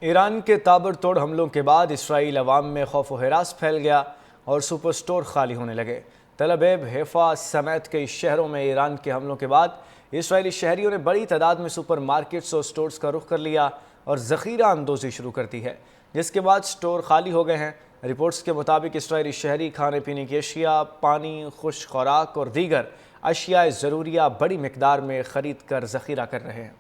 ایران کے تابڑتوڑ حملوں کے بعد اسرائیل عوام میں خوف و ہراس پھیل گیا اور سپر سٹور خالی ہونے لگے۔ تل ابیب، حیفا سمیت کئی شہروں میں ایران کے حملوں کے بعد اسرائیلی شہریوں نے بڑی تعداد میں سپر مارکیٹس اور سٹورز کا رخ کر لیا اور ذخیرہ اندوزی شروع کر دی ہے، جس کے بعد سٹور خالی ہو گئے ہیں۔ رپورٹس کے مطابق اسرائیلی شہری کھانے پینے کی اشیاء، پانی، خشک خوراک اور دیگر اشیاء ضروریہ بڑی مقدار میں خرید کر ذخیرہ کر رہے ہیں۔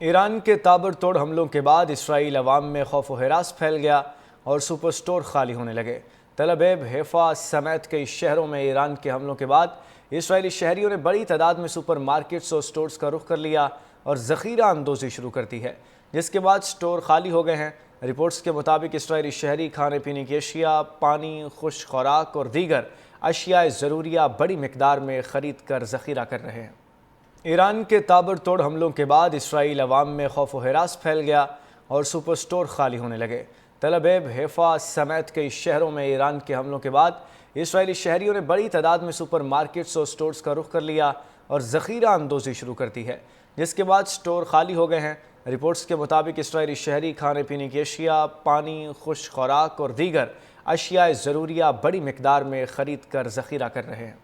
ایران کے تابڑتوڑ حملوں کے بعد اسرائیل عوام میں خوف و ہراس پھیل گیا اور سپر سٹور خالی ہونے لگے۔ تل ابیب، حیفا سمیت کئی شہروں میں ایران کے حملوں کے بعد اسرائیلی شہریوں نے بڑی تعداد میں سپر مارکیٹس اور سٹورز کا رخ کر لیا اور ذخیرہ اندوزی شروع کر دی ہے، جس کے بعد سٹور خالی ہو گئے ہیں۔ رپورٹس کے مطابق اسرائیلی شہری کھانے پینے کی اشیاء، پانی، خشک خوراک اور دیگر اشیاء ضروریہ بڑی مقدار میں خرید کر ذخیرہ کر رہے ہیں۔ ایران کے تابڑتوڑ حملوں کے بعد اسرائیل عوام میں خوف و ہراس پھیل گیا اور سپر سٹور خالی ہونے لگے۔ تل ابیب، حیفا سمیت کئی شہروں میں ایران کے حملوں کے بعد اسرائیلی شہریوں نے بڑی تعداد میں سپر مارکیٹس اور سٹورز کا رخ کر لیا اور ذخیرہ اندوزی شروع کر دی ہے، جس کے بعد سٹور خالی ہو گئے ہیں۔ رپورٹس کے مطابق اسرائیلی شہری کھانے پینے کی اشیاء، پانی، خشک خوراک اور دیگر اشیاء ضروریہ بڑی مقدار میں خرید کر ذخیرہ کر رہے ہیں۔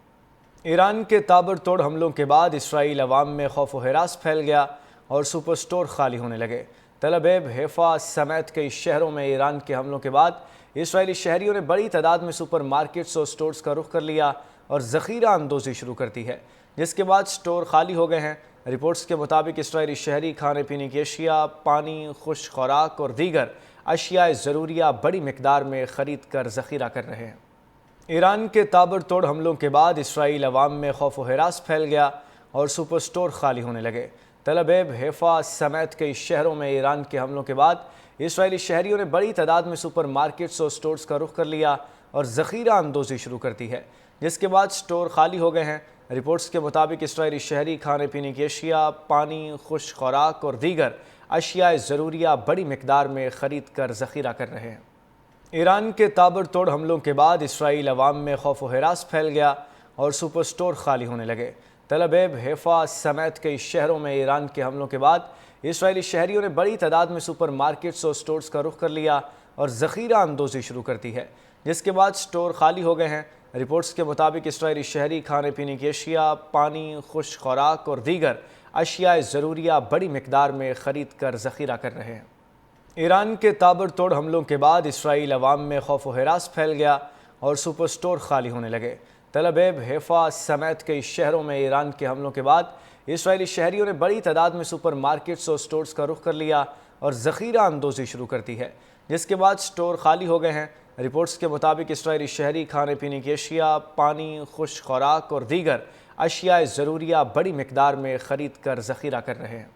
ایران کے تابڑتوڑ حملوں کے بعد اسرائیل عوام میں خوف و ہراس پھیل گیا اور سپر سٹور خالی ہونے لگے۔ تل ابیب، حیفا سمیت کئی شہروں میں ایران کے حملوں کے بعد اسرائیلی شہریوں نے بڑی تعداد میں سپر مارکیٹس اور سٹورز کا رخ کر لیا اور ذخیرہ اندوزی شروع کر دی ہے، جس کے بعد سٹور خالی ہو گئے ہیں۔ رپورٹس کے مطابق اسرائیلی شہری کھانے پینے کی اشیاء، پانی، خشک خوراک اور دیگر اشیاء ضروریہ بڑی مقدار میں خرید کر ذخیرہ کر رہے ہیں۔ ایران کے تابڑتوڑ حملوں کے بعد اسرائیل عوام میں خوف و ہراس پھیل گیا اور سپر سٹور خالی ہونے لگے۔ تل ابیب، حیفا سمیت کئی شہروں میں ایران کے حملوں کے بعد اسرائیلی شہریوں نے بڑی تعداد میں سپر مارکیٹس اور سٹورز کا رخ کر لیا اور ذخیرہ اندوزی شروع کر دی ہے، جس کے بعد سٹور خالی ہو گئے ہیں۔ رپورٹس کے مطابق اسرائیلی شہری کھانے پینے کی اشیاء، پانی، خشک خوراک اور دیگر اشیاء ضروریہ بڑی مقدار میں خرید کر ذخیرہ کر رہے ہیں۔ ایران کے تابڑتوڑ حملوں کے بعد اسرائیل عوام میں خوف و ہراس پھیل گیا اور سپر سٹور خالی ہونے لگے۔ تل ابیب، حیفا سمیت کئی شہروں میں ایران کے حملوں کے بعد اسرائیلی شہریوں نے بڑی تعداد میں سپر مارکیٹس اور سٹورز کا رخ کر لیا اور ذخیرہ اندوزی شروع کر دی ہے، جس کے بعد سٹور خالی ہو گئے ہیں۔ رپورٹس کے مطابق اسرائیلی شہری کھانے پینے کی اشیاء، پانی، خشک خوراک اور دیگر اشیاء ضروریہ بڑی مقدار میں خرید کر ذخیرہ کر رہے ہیں۔ ایران کے تابڑتوڑ حملوں کے بعد اسرائیل عوام میں خوف و ہراس پھیل گیا اور سپر سٹور خالی ہونے لگے۔ تل ابیب، حیفا سمیت کئی شہروں میں ایران کے حملوں کے بعد اسرائیلی شہریوں نے بڑی تعداد میں سپر مارکیٹس اور سٹورز کا رخ کر لیا اور ذخیرہ اندوزی شروع کر دی ہے، جس کے بعد سٹور خالی ہو گئے ہیں۔ رپورٹس کے مطابق اسرائیلی شہری کھانے پینے کی اشیاء، پانی، خشک خوراک اور دیگر اشیاء ضروریہ بڑی مقدار میں خرید کر ذخیرہ کر رہے ہیں۔